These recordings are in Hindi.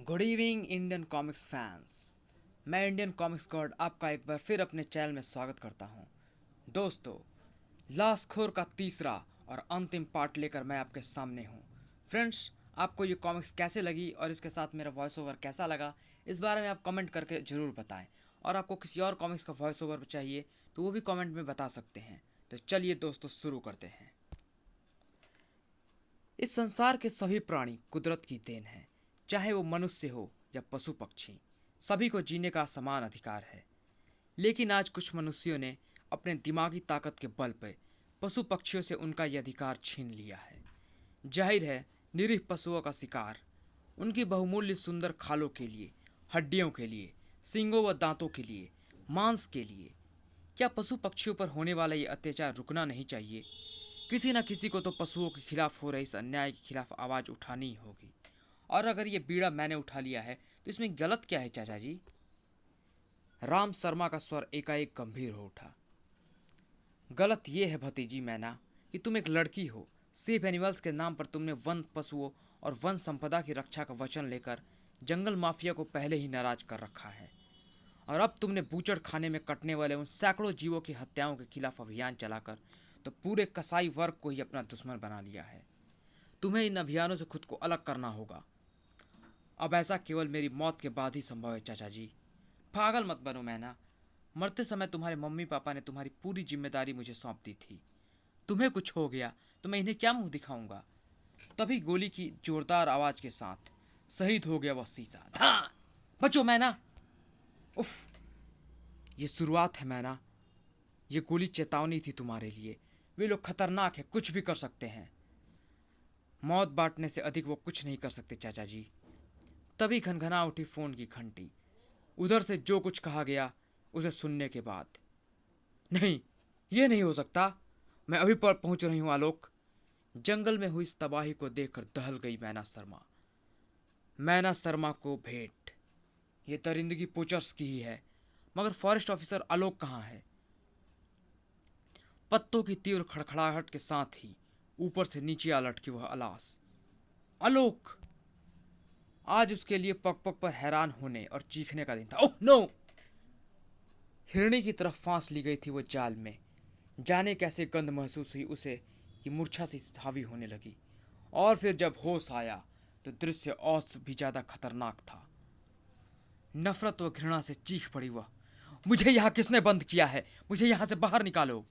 Good evening Indian comics fans. मैं इंडियन कॉमिक्स गॉड आपका एक बार फिर अपने चैनल में स्वागत करता हूं। दोस्तों, लास्ट खोर का तीसरा और अंतिम पार्ट लेकर मैं आपके सामने हूं। फ्रेंड्स, आपको ये कॉमिक्स कैसे लगी और इसके साथ मेरा वॉइस ओवर कैसा लगा, इस बारे में आप कमेंट करके ज़रूर बताएं। और आपको किसी और कॉमिक्स का वॉइस ओवर चाहिए तो वो भी कमेंट में बता सकते हैं। तो चलिए दोस्तों, शुरू करते हैं। इस संसार के सभी प्राणी कुदरत की देन हैं, चाहे वो मनुष्य हो या पशु पक्षी। सभी को जीने का समान अधिकार है। लेकिन आज कुछ मनुष्यों ने अपने दिमागी ताकत के बल पर पशु पक्षियों से उनका यह अधिकार छीन लिया है। जाहिर है, निरीह पशुओं का शिकार उनकी बहुमूल्य सुंदर खालों के लिए, हड्डियों के लिए, सींगों व दांतों के लिए, मांस के लिए। क्या पशु पक्षियों पर होने वाला ये अत्याचार रुकना नहीं चाहिए? किसी न किसी को तो पशुओं के खिलाफ हो रहे इस अन्याय के खिलाफ आवाज़ उठानी ही होगी। और अगर ये बीड़ा मैंने उठा लिया है तो इसमें गलत क्या है चाचा जी? राम शर्मा का स्वर एकाएक गंभीर हो उठा। गलत ये है भतीजी मैना कि तुम एक लड़की हो। सेफ एनिमल्स के नाम पर तुमने वन पशुओं और वन संपदा की रक्षा का वचन लेकर जंगल माफिया को पहले ही नाराज कर रखा है। और अब तुमने बूचड़ खाने में कटने वाले उन सैकड़ों जीवों की हत्याओं के खिलाफ अभियान चलाकर तो पूरे कसाई वर्ग को ही अपना दुश्मन बना लिया है। तुम्हें इन अभियानों से खुद को अलग करना होगा। अब ऐसा केवल मेरी मौत के बाद ही संभव है चाचा जी। पागल मत बनो मैना। मरते समय तुम्हारे मम्मी पापा ने तुम्हारी पूरी जिम्मेदारी मुझे सौंप दी थी। तुम्हें कुछ हो गया तो मैं इन्हें क्या मुंह दिखाऊंगा? तभी गोली की जोरदार आवाज के साथ शहीद हो गया वह शीशा। हाँ, बचो मैना। उफ, ये शुरुआत है मैना। ये गोली चेतावनी थी तुम्हारे लिए। वे लोग खतरनाक है, कुछ भी कर सकते हैं। मौत बांटने से अधिक वो कुछ नहीं कर सकते चाचा जी। तभी घनघना उठी फोन की घंटी। उधर से जो कुछ कहा गया उसे सुनने के बाद, नहीं, ये नहीं हो सकता। मैं अभी पर पहुंच रही हूं आलोक। जंगल में हुई इस तबाही को देखकर दहल गई मैना शर्मा। मैना शर्मा को भेंट ये दरिंदगी पोचर्स की ही है। मगर फॉरेस्ट ऑफिसर आलोक कहाँ है? पत्तों की तीव्र खड़खड़ाहट के साथ ही ऊपर से नीचे आ लटकी वह अलास। आलोक! आज उसके लिए पग पग पर हैरान होने और चीखने का दिन था। Oh no! हिरणी की तरफ फांस ली गई थी वो जाल में। जाने कैसे गंध महसूस हुई उसे कि मूर्छा सी हावी होने लगी। और फिर जब होश आया तो दृश्य और भी ज्यादा खतरनाक था। नफरत व घृणा से चीख पड़ी वह, मुझे यहाँ किसने बंद किया है? मुझे यहाँ से बाहर निकालो।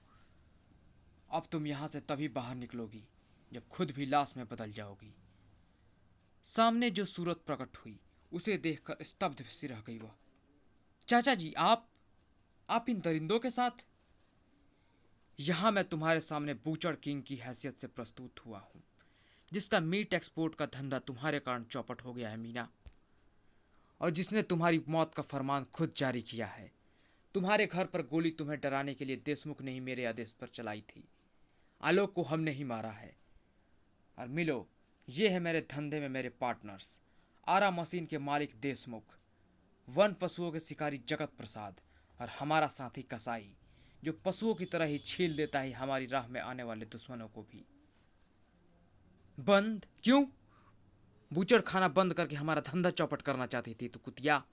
अब तुम यहाँ से तभी बाहर निकलोगी जब खुद भी लाश में बदल जाओगी। सामने जो सूरत प्रकट हुई उसे देखकर स्तब्ध सी रह गई वह। चाचा जी, आप इन दरिंदों के साथ? यहाँ मैं तुम्हारे सामने बूचड़ किंग की हैसियत से प्रस्तुत हुआ हूँ, जिसका मीट एक्सपोर्ट का धंधा तुम्हारे कारण चौपट हो गया है मीना, और जिसने तुम्हारी मौत का फरमान खुद जारी किया है। तुम्हारे घर पर गोली तुम्हें डराने के लिए देशमुख ने ही मेरे आदेश पर चलाई थी। आलोक को हमने ही मारा है। और मिलो, ये है मेरे धंधे में मेरे पार्टनर्स, आरा मशीन के मालिक देशमुख, वन पशुओं के शिकारी जगत प्रसाद, और हमारा साथी कसाई, जो पशुओं की तरह ही छील देता है हमारी राह में आने वाले दुश्मनों को भी। बंद क्यों? बूचड़ खाना बंद करके हमारा धंधा चौपट करना चाहती थी तू कुतिया?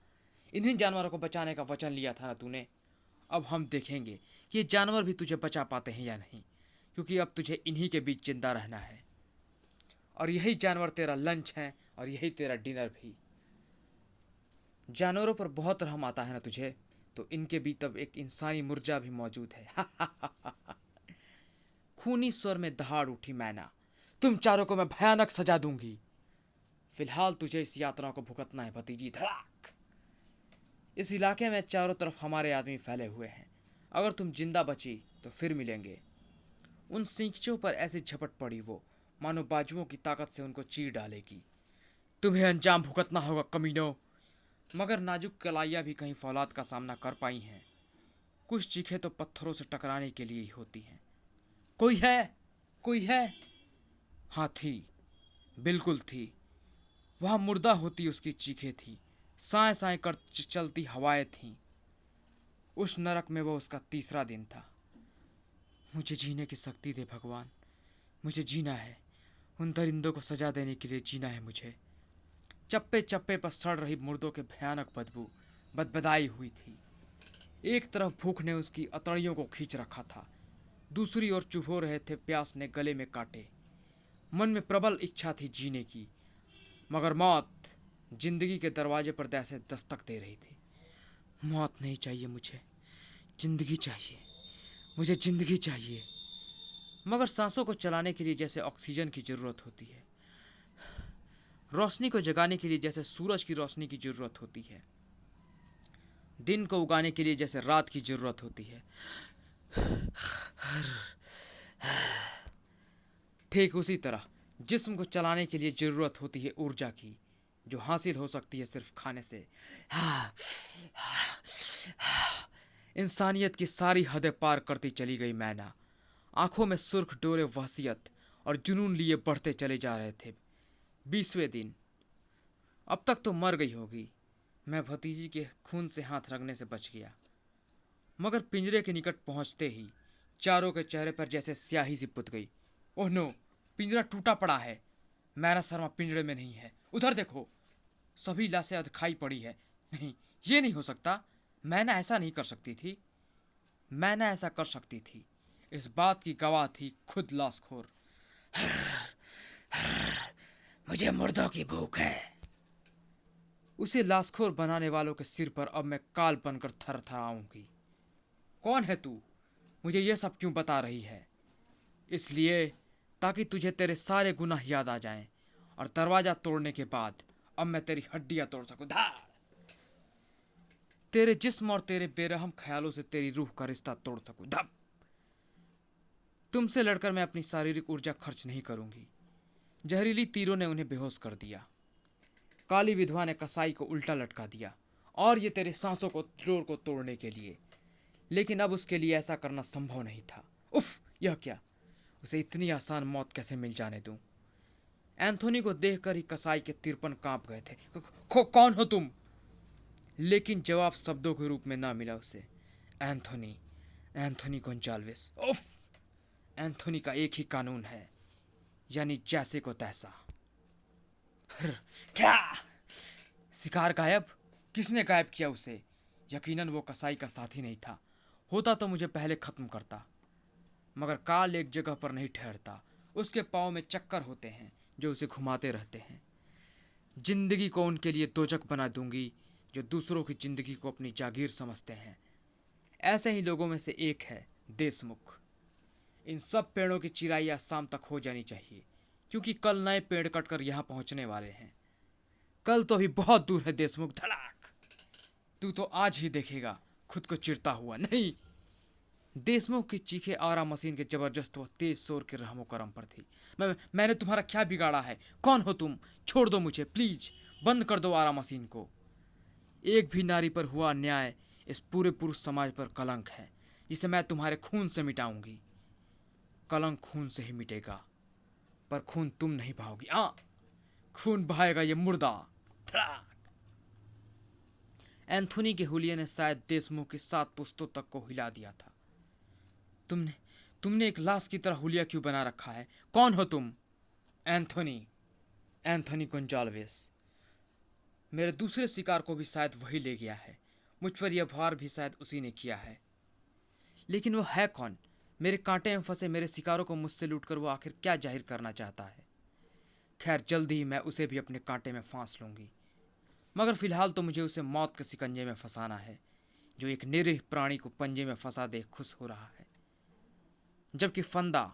इन्हीं जानवरों को बचाने का वचन लिया था ना तूने। अब हम देखेंगे कि ये जानवर भी तुझे बचा पाते हैं या नहीं, क्योंकि अब तुझे इन्हीं के बीच जिंदा रहना है। और यही जानवर तेरा लंच है और यही तेरा डिनर भी। जानवरों पर बहुत रहम आता है ना तुझे, तो इनके भी तब एक इंसानी मुर्जा भी मौजूद है। खूनी स्वर में दहाड़ उठी मैना। तुम चारों को मैं भयानक सजा दूंगी। फिलहाल तुझे इस यात्रा को भुगतना है भतीजी। धड़ाक! इस इलाके में चारों तरफ हमारे आदमी फैले हुए हैं। अगर तुम जिंदा बची तो फिर मिलेंगे। उन सींचों पर ऐसी झपट पड़ी वो, मानो बाजुओं की ताकत से उनको चीर डालेगी। तुम्हें अंजाम भुगतना होगा कमीनों। मगर नाजुक कलाइयाँ भी कहीं फौलाद का सामना कर पाई हैं। कुछ चीखें तो पत्थरों से टकराने के लिए ही होती हैं। कोई है? कोई है? हाँ थी, बिल्कुल थी। वहाँ मुर्दा होती उसकी चीखें थी, साए साए कर चलती हवाएं थीं। उस नरक में वो उसका तीसरा दिन था। मुझे जीने की शक्ति दे भगवान, मुझे जीना है। उन दरिंदों को सजा देने के लिए जीना है मुझे। चप्पे चप्पे पर सड़ रही मुर्दों के भयानक बदबू बदबदाई हुई थी। एक तरफ भूख ने उसकी अतड़ियों को खींच रखा था, दूसरी ओर चुभ हो रहे थे प्यास ने गले में काटे। मन में प्रबल इच्छा थी जीने की, मगर मौत जिंदगी के दरवाजे पर जैसे दस्तक दे रही थी। मौत नहीं चाहिए मुझे, जिंदगी चाहिए, मुझे जिंदगी चाहिए। मगर सांसों को चलाने के लिए जैसे ऑक्सीजन की जरूरत होती है, रोशनी को जगाने के लिए जैसे सूरज की रोशनी की जरूरत होती है, दिन को उगाने के लिए जैसे रात की जरूरत होती है, ठीक उसी तरह जिस्म को चलाने के लिए जरूरत होती है ऊर्जा की, जो हासिल हो सकती है सिर्फ खाने से। इंसानियत की सारी हदें पार करती चली गई मैना। आंखों में सुर्ख डोरे वहसियत और जुनून लिए बढ़ते चले जा रहे थे। 20वें दिन। अब तक तो मर गई होगी। मैं भतीजी के खून से हाथ रगने से बच गया, मगर पिंजरे के निकट पहुंचते ही चारों के चेहरे पर जैसे स्याही सी पुत गई। ओह नो, पिंजरा टूटा पड़ा है। मैना शर्मा पिंजरे में नहीं है। उधर देखो, सभी लाशें अधखाई पड़ी है। नहीं, ये नहीं हो सकता। मैना ऐसा नहीं कर सकती थी। मैना ऐसा कर सकती थी, इस बात की गवाह थी खुद लाशखोर। मुझे मुर्दों की भूख है। उसे लाशखोर बनाने वालों के सिर पर अब मैं काल बनकर थरथराऊंगी। कौन है तू? मुझे यह सब क्यों बता रही है? इसलिए ताकि तुझे तेरे सारे गुनाह याद आ जाएं, और दरवाजा तोड़ने के बाद अब मैं तेरी हड्डियां तोड़ सकूं। धाड़! तेरे जिस्म और तेरे बेरहम ख्यालों से तेरी रूह का रिश्ता तोड़ सकूं। धप! तुमसे लड़कर मैं अपनी शारीरिक ऊर्जा खर्च नहीं करूंगी। जहरीली तीरों ने उन्हें बेहोश कर दिया। काली विधवा ने कसाई को उल्टा लटका दिया, और ये तेरे सांसों को जोर को तोड़ने के लिए। लेकिन अब उसके लिए ऐसा करना संभव नहीं था। उफ, यह क्या? उसे इतनी आसान मौत कैसे मिल जाने दूं? एंथोनी को देखकर ही कसाई के तिरपन कांप गए थे। कौन हो तुम? लेकिन जवाब शब्दों के रूप में ना मिला उसे। Anthony, Anthony Gonsalves. उफ! एंथोनी का एक ही कानून है, यानी जैसे को तैसा। क्या? शिकार गायब? किसने गायब किया उसे? यकीनन वो कसाई का साथी नहीं था। होता तो मुझे पहले खत्म करता। मगर काल एक जगह पर नहीं ठहरता। उसके पाँव में चक्कर होते हैं जो उसे घुमाते रहते हैं। जिंदगी को उनके लिए दोजक बना दूंगी जो दूसरों की जिंदगी को अपनी जागीर समझते हैं। ऐसे ही लोगों में से एक है देशमुख। इन सब पेड़ों की चिराई आज शाम तक हो जानी चाहिए, क्योंकि कल नए पेड़ कटकर यहाँ पहुंचने वाले हैं। कल तो अभी बहुत दूर है देशमुख। धड़ाक! तू तो आज ही देखेगा खुद को चिरता हुआ। नहीं! देशमुख की चीखें आरा मशीन के जबरदस्त व तेज शोर के रहमो करम पर थी। मैंने तुम्हारा क्या बिगाड़ा है? कौन हो तुम? छोड़ दो मुझे प्लीज। बंद कर दो आरा मशीन को। एक भी नारी पर हुआ अन्याय इस पूरे पुरुष समाज पर कलंक है, जिसे मैं तुम्हारे खून से मिटाऊंगी। कलंक खून से ही मिटेगा, पर खून तुम नहीं बहाओगी। खून बहाएगा ये मुर्दा। एंथोनी के हुलिये ने शायद देशमुख की 7 पुश्तों तक को हिला दिया था। तुमने तुमने एक लाश की तरह हुलिया क्यों बना रखा है? कौन हो तुम? Anthony, Anthony Gonsalves. मेरे दूसरे शिकार को भी शायद वही ले गया है। मुझ पर यह भार भी शायद उसी ने किया है। लेकिन वो है कौन? मेरे कांटे में फंसे मेरे शिकारों को मुझसे लूटकर वो आखिर क्या जाहिर करना चाहता है? खैर, जल्दी ही मैं उसे भी अपने कांटे में फांस लूंगी। मगर फिलहाल तो मुझे उसे मौत के शिकंजे में फंसाना है, जो एक निरीह प्राणी को पंजे में फंसा देख खुश हो रहा है। जबकि फंदा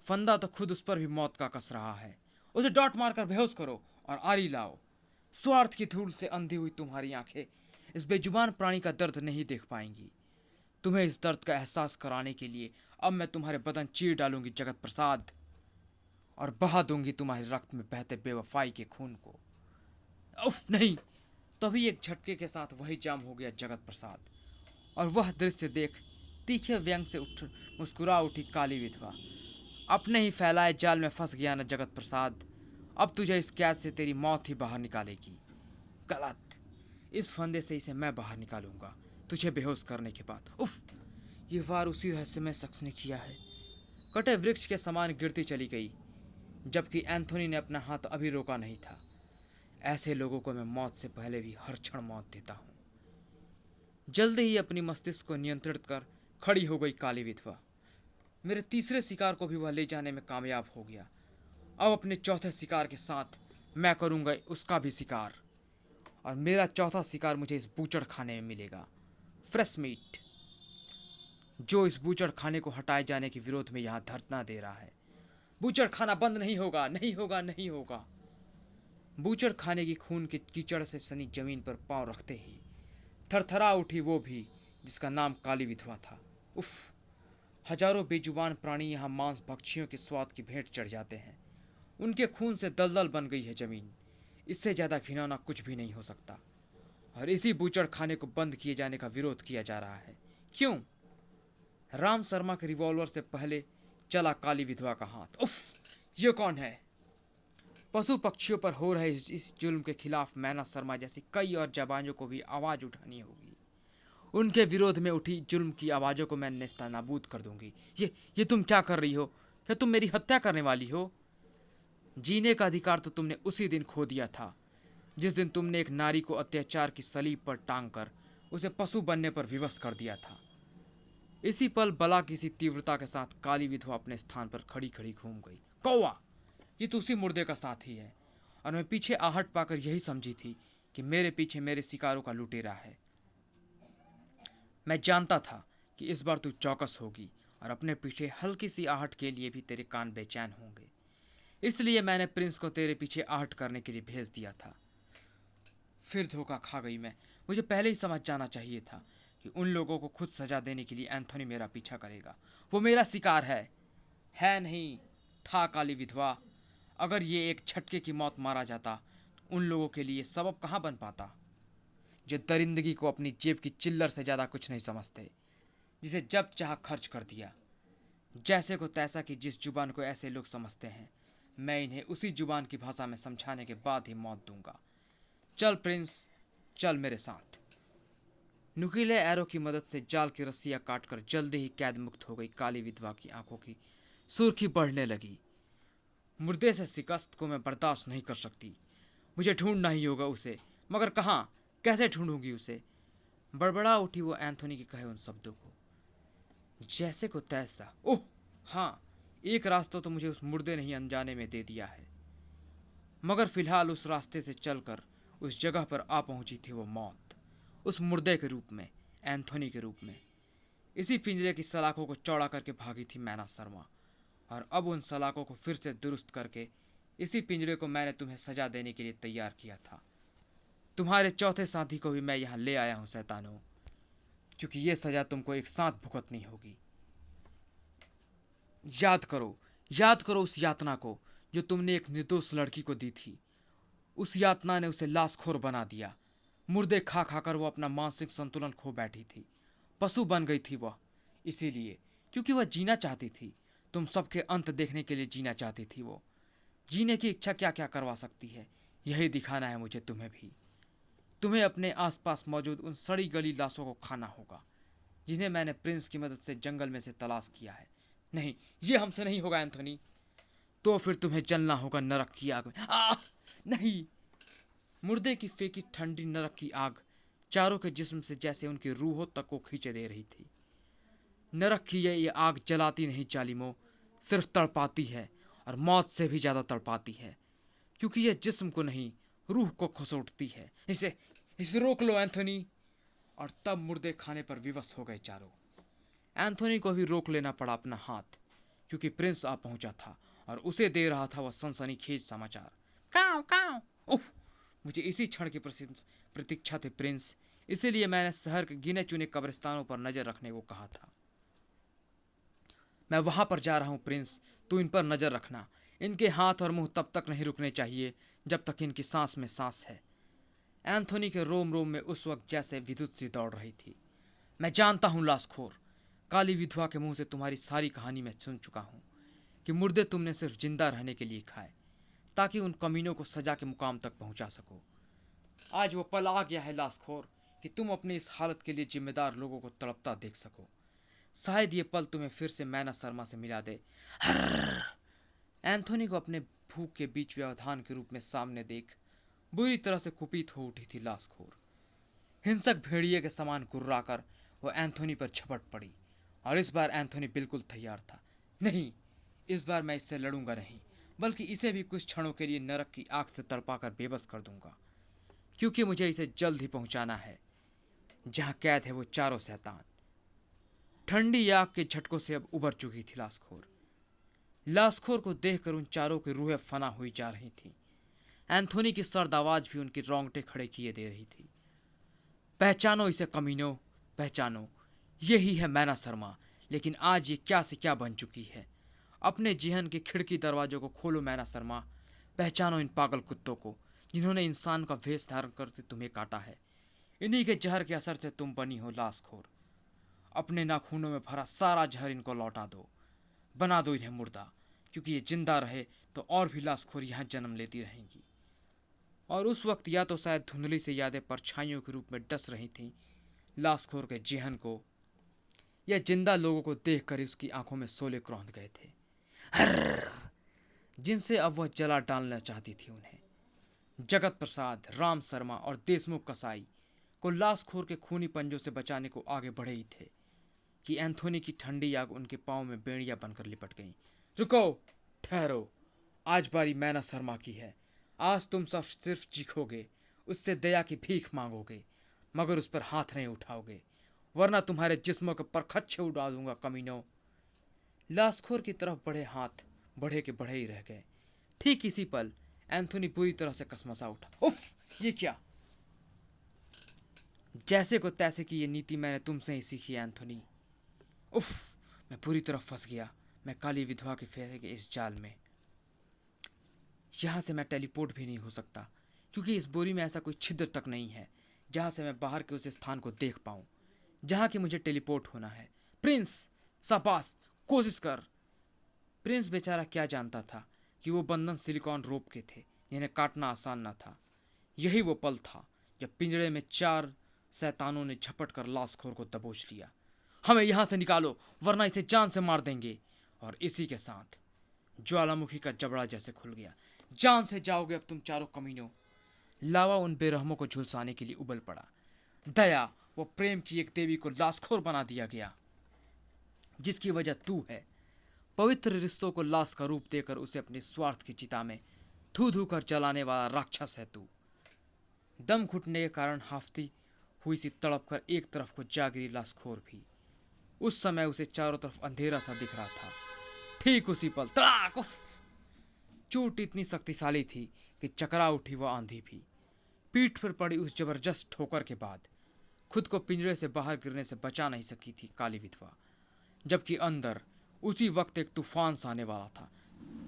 फंदा तो खुद उस पर भी मौत का कस रहा है। उसे डॉट मारकर बेहोश करो और आरी लाओ। स्वार्थ की धूल से अंधी हुई तुम्हारी आंखें इस बेजुबान प्राणी का दर्द नहीं देख पाएंगी। तुम्हें इस दर्द का एहसास कराने के लिए अब मैं तुम्हारे बदन चीर डालूंगी जगत प्रसाद, और बहा दूंगी तुम्हारे रक्त में बहते बेवफाई के खून को। उफ नहीं! तभी एक झटके के साथ वही जाम हो गया जगत प्रसाद, और वह दृश्य देख तीखे व्यंग से उठ मुस्कुरा उठी काली विधवा। अपने ही फैलाए जाल में फंस गया न जगत प्रसाद। अब तुझे इस कैद से तेरी मौत ही बाहर निकालेगी। गलत! इस फंदे से इसे मैं बाहर निकालूंगा तुझे बेहोश करने के बाद। उफ! ये वार उसी रहस्यमय शख्स ने किया है। कटे वृक्ष के समान गिरती चली गई, जबकि एंथोनी ने अपना हाथ अभी रोका नहीं था। ऐसे लोगों को मैं मौत से पहले भी हर क्षण मौत देता हूँ। जल्दी ही अपनी मस्तिष्क को नियंत्रित कर खड़ी हो गई काली विधवा। मेरे तीसरे शिकार को भी वह ले जाने में कामयाब हो गया। अब अपने चौथे शिकार के साथ मैं करूँगा उसका भी शिकार, और मेरा चौथा शिकार मुझे इस बूचड़ खाने में मिलेगा, फ्रेश मीट, जो इस बूचड़ खाने को हटाए जाने के विरोध में यहाँ धरना दे रहा है। बूचड़ खाना बंद नहीं होगा, नहीं होगा, नहीं होगा। बूचड़ खाने की खून के कीचड़ से सनी जमीन पर पांव रखते ही थरथरा उठी वो भी जिसका नाम काली विधवा था। उफ, हजारों बेजुबान प्राणी यहाँ मांस भक्षियों के स्वाद की भेंट चढ़ जाते हैं। उनके खून से दलदल बन गई है जमीन। इससे ज्यादा घिनौना कुछ भी नहीं हो सकता। और इसी बूचड़ खाने को बंद किए जाने का विरोध किया जा रहा है। क्यों? राम शर्मा के रिवॉल्वर से पहले चला काली विधवा का हाथ। उफ, ये कौन है? पशु पक्षियों पर हो रहे इस जुल्म के खिलाफ मैना शर्मा जैसी कई और जवानों को भी आवाज उठानी होगी। उनके विरोध में उठी जुल्म की आवाजों को मैं नेस्तनाबूद कर दूंगी। ये तुम क्या कर रही हो? क्या तुम मेरी हत्या करने वाली हो? जीने का अधिकार तो तुमने उसी दिन खो दिया था जिस दिन तुमने एक नारी को अत्याचार की सलीब पर टांग कर उसे पशु बनने पर विवश कर दिया था। इसी पल बला की सी तीव्रता के साथ काली विधवा अपने स्थान पर खड़ी खड़ी घूम गई। कौवा, ये तो उसी मुर्दे का साथी है, और मैं पीछे आहट पाकर यही समझी थी कि मेरे पीछे मेरे शिकारों का लुटेरा है। मैं जानता था कि इस बार तू चौकस होगी और अपने पीछे हल्की सी आहट के लिए भी तेरे कान बेचैन होंगे। इसलिए मैंने प्रिंस को तेरे पीछे आहट करने के लिए भेज दिया था। फिर धोखा खा गई मैं। मुझे पहले ही समझ जाना चाहिए था कि उन लोगों को खुद सजा देने के लिए एंथोनी मेरा पीछा करेगा। वो मेरा शिकार है नहीं, था काली विधवा। अगर ये एक झटके की मौत मारा जाता तो उन लोगों के लिए सबब कहाँ बन पाता, जो दरिंदगी को अपनी जेब की चिल्लर से ज़्यादा कुछ नहीं समझते, जिसे जब चाह खर्च कर दिया। जैसे को तैसा कि जिस जुबान को ऐसे लोग समझते हैं, मैं इन्हें उसी जुबान की भाषा में समझाने के बाद ही मौत दूंगा। चल प्रिंस, चल मेरे साथ। नुकीले एरो की मदद से जाल की रस्सियां काटकर जल्दी ही कैद मुक्त हो गई काली विधवा की आंखों की सुर्खी बढ़ने लगी। मुर्दे से शिकस्त को मैं बर्दाश्त नहीं कर सकती। मुझे ढूंढना ही होगा उसे, मगर कहाँ, कैसे ढूंढूंगी उसे? बड़बड़ा उठी वो एंथोनी के कहे उन शब्दों को। जैसे को तैसा, ओह हाँ, एक रास्ता तो मुझे उस मुर्दे ने ही अनजाने में दे दिया है। मगर फिलहाल उस रास्ते से चलकर उस जगह पर आ पहुंची थी वो मौत, उस मुर्दे के रूप में, एंथोनी के रूप में। इसी पिंजरे की सलाखों को चौड़ा करके भागी थी मैना शर्मा, और अब उन सलाखों को फिर से दुरुस्त करके इसी पिंजरे को मैंने तुम्हें सजा देने के लिए तैयार किया था। तुम्हारे चौथे साथी को भी मैं यहाँ ले आया हूँ शैतानों, क्योंकि ये सजा तुमको एक साथ भुगतनी होगी। याद करो, याद करो उस यातना को जो तुमने एक निर्दोष लड़की को दी थी। उस यातना ने उसे लाशखोर बना दिया। मुर्दे खा खाकर वो अपना मानसिक संतुलन खो बैठी थी। पशु बन गई थी वह, इसीलिए, क्योंकि वह जीना चाहती थी। तुम सबके अंत देखने के लिए जीना चाहती थी वो। जीने की इच्छा क्या क्या करवा सकती है, यही दिखाना है मुझे तुम्हें भी। तुम्हें अपने आसपास मौजूद उन सड़ी गली लाशों को खाना होगा, जिन्हें मैंने प्रिंस की मदद से जंगल में से तलाश किया है। नहीं, ये हमसे नहीं होगा एंथोनी। तो फिर तुम्हें जलना होगा नरक की आग में। नहीं। मुर्दे की फेंकी ठंडी नरक की आग चारों के जिस्म से जैसे उनकी रूहों तक को खींचे दे रही थी। नरक की ये आग जलाती नहीं जालिमो, सिर्फ तड़पाती है, और मौत से भी ज्यादा तड़पाती है, क्योंकि यह जिस्म को नहीं, रूह को खसोटती है। इसे रोक लो एंथोनी। और तब मुर्दे खाने पर विवश हो गए चारों। एंथोनी को भी रोक लेना पड़ा अपना हाथ, क्योंकि प्रिंस आ पहुंचा था और उसे दे रहा था वह सनसनीखेज समाचार। काऊ काऊ। ओह, मुझे इसी क्षण की प्रतीक्षा थी प्रिंस, इसीलिए मैंने शहर के गिने चुने कब्रिस्तानों पर नजर रखने को कहा था। मैं वहां पर जा रहा हूं प्रिंस, तू इन पर नजर रखना। इनके हाथ और मुंह तब तक नहीं रुकने चाहिए जब तक इनकी सांस में सांस है। एंथोनी के रोम रोम में उस वक्त जैसे विद्युत सी दौड़ रही थी। मैं जानता हूं लाशखोर, काली विधवा के मुंह से तुम्हारी सारी कहानी मैं सुन चुका हूं, कि मुर्दे तुमने सिर्फ जिंदा रहने के लिए खाए, ताकि उन कमीनों को सजा के मुकाम तक पहुंचा सको। आज वो पल आ गया है लाशखोर, कि तुम अपनी इस हालत के लिए जिम्मेदार लोगों को तड़पता देख सको। शायद ये पल तुम्हें फिर से मैना शर्मा से मिला दे। एंथोनी को अपने भूख के बीच व्यवधान के रूप में सामने देख बुरी तरह से कुपित हो उठी थी लाशखोर। हिंसक भेड़िए के समान गुर्राकर वो एंथोनी पर झपट पड़ी और इस बार एंथोनी बिल्कुल तैयार था। नहीं, इस बार मैं इससे लड़ूंगा नहीं, बल्कि इसे भी कुछ क्षणों के लिए नरक की आग से तड़पाकर बेबस कर दूंगा, क्योंकि मुझे इसे जल्द ही पहुंचाना है जहां कैद है वो चारों शैतान। ठंडी आग के झटकों से अब उबर चुकी थी लाशखोर। लाशखोर को देखकर उन चारों की रूहें फना हुई जा रही थी। एंथोनी की सर्द आवाज भी उनके रोंगटे खड़े किए दे रही थी। पहचानो इसे कमीनो, पहचानो, यही है मैना शर्मा। लेकिन आज ये क्या से क्या बन चुकी है। अपने जिहन के खिड़की दरवाजों को खोलो मैना शर्मा। पहचानो इन पागल कुत्तों को जिन्होंने इंसान का वेश धारण करके तुम्हें काटा है। इन्हीं के जहर के असर से तुम बनी हो लाशखोर। अपने नाखूनों में भरा सारा जहर इनको लौटा दो, बना दो इन्हें मुर्दा, क्योंकि ये जिंदा रहे तो और भी लाशखोर यहाँ जन्म लेती रहेंगी। और उस वक्त या तो शायद धुंधली से यादें परछाइयों के रूप में डस रही थीं लाशखोर के जेहन को, या जिंदा लोगों को देखकर उसकी आंखों में शोले क्रोंद गए थे, जिनसे अब वह जला डालना चाहती थी उन्हें। जगत प्रसाद, राम शर्मा और देशमुख कसाई को लाशखोर के खूनी पंजों से बचाने को आगे बढ़े ही थे कि एंथोनी की ठंडी आग उनके पांव में बेड़ियां बनकर लिपट गईं। रुको, ठहरो, आज बारी मैना शर्मा की है। आज तुम सब सिर्फ चीखोगे, उससे दया की भीख मांगोगे, मगर उस पर हाथ नहीं उठाओगे, वरना तुम्हारे जिस्मों के परखच्चे उड़ा दूंगा कमीनों। लाशखोर की तरफ बढ़े हाथ बढ़े के बढ़े ही रह गए। ठीक इसी पल एंथोनी बुरी तरह से कसमसा उठा। उफ, ये क्या? जैसे को तैसे की ये नीति मैंने तुमसे ही सीखी है एंथोनी। उफ, मैं पूरी तरह फंस गया। मैं काली विधवा के फेरे के इस जाल में। यहाँ से मैं टेलीपोर्ट भी नहीं हो सकता, क्योंकि इस बोरी में ऐसा कोई छिद्र तक नहीं है जहाँ से मैं बाहर के उस स्थान को देख पाऊँ जहाँ की मुझे टेलीपोर्ट होना है। प्रिंस, शाबाश, कोशिश कर। प्रिंस बेचारा क्या जानता था कि वो बंधन सिलिकॉन रोप के थे जिन्हें काटना आसान न था। यही वो पल था जब पिंजड़े में चार शैतानों ने झपट कर लाशखोर को दबोच लिया। हमें यहाँ से निकालो, वरना इसे जान से मार देंगे। और इसी के साथ ज्वालामुखी का जबड़ा जैसे खुल गया। जान से जाओगे अब तुम चारों कमीनों। लावा उन बेरहमों को झुलसाने के लिए उबल पड़ा। दया, वो प्रेम की एक देवी को लाशखोर बना दिया गया, जिसकी वजह तू है। पवित्र रिश्तों को लाश का रूप देकर उसे अपने स्वार्थ की चिता में धू धू कर जलाने वाला राक्षस है तू। दम घुटने के कारण हाफती हुई सी तड़प कर एक तरफ को जा गिरी लाशखोर भी। उस समय उसे चारों तरफ अंधेरा सा दिख रहा था। ठीक उसी पल तड़ाक, उफ! चोट इतनी शक्तिशाली थी कि चकरा उठी वह आंधी भी। पीठ पर पड़ी उस जबरदस्त ठोकर के बाद खुद को पिंजरे से बाहर गिरने से बचा नहीं सकी थी काली विधवा, जबकि अंदर उसी वक्त एक तूफान सा आने वाला था।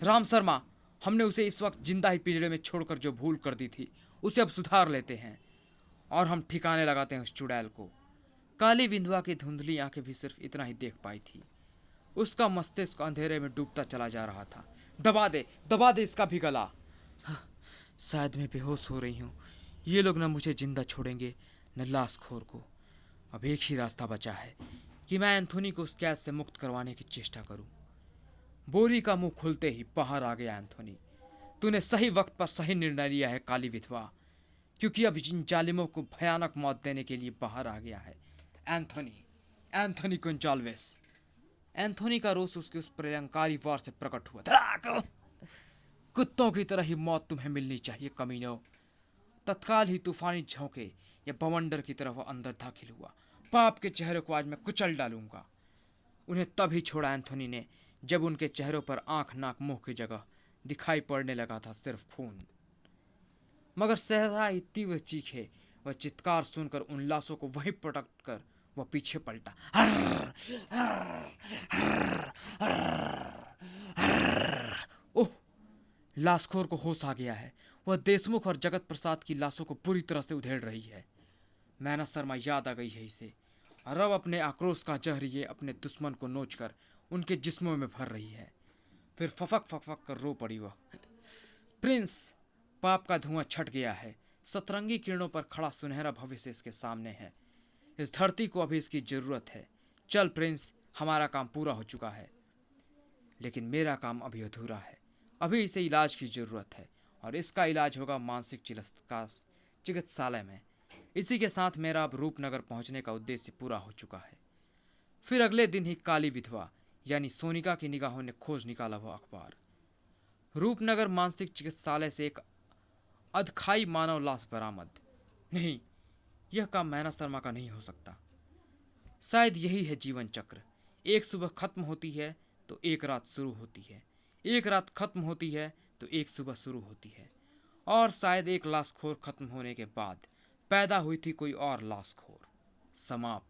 राम शर्मा, हमने उसे इस वक्त जिंदा ही पिंजरे में छोड़कर जो भूल कर दी थी उसे अब सुधार लेते हैं और हम ठिकाने लगाते हैं उस चुड़ैल को। काली विधवा की धुंधली आंखें भी सिर्फ इतना ही देख पाई थी। उसका मस्तिष्क अंधेरे में डूबता चला जा रहा था। दबा दे इसका भी गला। शायद मैं बेहोश हो रही हूँ। ये लोग न मुझे जिंदा छोड़ेंगे न लाशखोर को। अब एक ही रास्ता बचा है कि मैं एंथोनी को उस कैद से मुक्त करवाने की चेष्टा करूं। बोरी का मुंह खुलते ही बाहर आ गया एंथोनी। तूने सही वक्त पर सही निर्णय लिया है काली विधवा, क्योंकि अब जिन जालिमों को भयानक मौत देने के लिए बाहर आ गया है एंथोनी गोंजाल्वेस। एंथोनी का रोष उसके उस प्रलंकारी वार से प्रकट हुआ। कुत्तों की तरह ही मौत तुम्हें मिलनी चाहिए कमीनों। तत्काल ही तूफानी झोंके या बवंडर की तरफ अंदर दाखिल हुआ। पाप के चेहरे को आज मैं कुचल डालूंगा। उन्हें तब ही छोड़ा एंथोनी ने जब उनके चेहरों पर आंख, नाक, मुंह की जगह दिखाई पड़ने लगा था सिर्फ खून। मगर सहसा ही तीव्र चीखे व चित्कार सुनकर उन लाशों को वहीं पटक कर वह पीछे पलटा। ओह! लाशखोर को होश आ गया है। वह देशमुख और जगत प्रसाद की लाशों को पूरी तरह से उधेड़ रही है। मैना शर्मा याद आ गई है इसे, और अब अपने आक्रोश का जहर ये अपने दुश्मन को नोचकर उनके जिस्मों में भर रही है। फिर फफक फफक कर रो पड़ी वह। प्रिंस, पाप का धुआं छट गया है। सतरंगी किरणों पर खड़ा सुनहरा भविष्य इसके सामने है। इस धरती को अभी इसकी जरूरत है। चल प्रिंस, हमारा काम पूरा हो चुका है, लेकिन मेरा काम अभी अधूरा है। अभी इसे इलाज की जरूरत है और इसका इलाज होगा मानसिक चिकित्सालय में। इसी के साथ मेरा अब रूपनगर पहुंचने का उद्देश्य पूरा हो चुका है। फिर अगले दिन ही काली विधवा यानी सोनिका की निगाहों ने खोज निकाला वह अखबार। रूपनगर मानसिक चिकित्सालय से एक अधखाई मानव लाश बरामद। नहीं, यह काम मैना शर्मा का नहीं हो सकता। शायद यही है जीवन चक्र। एक सुबह खत्म होती है तो एक रात शुरू होती है, एक रात खत्म होती है तो एक सुबह शुरू होती है। और शायद एक लाशखोर खत्म होने के बाद पैदा हुई थी कोई और लाशखोर। समाप्त।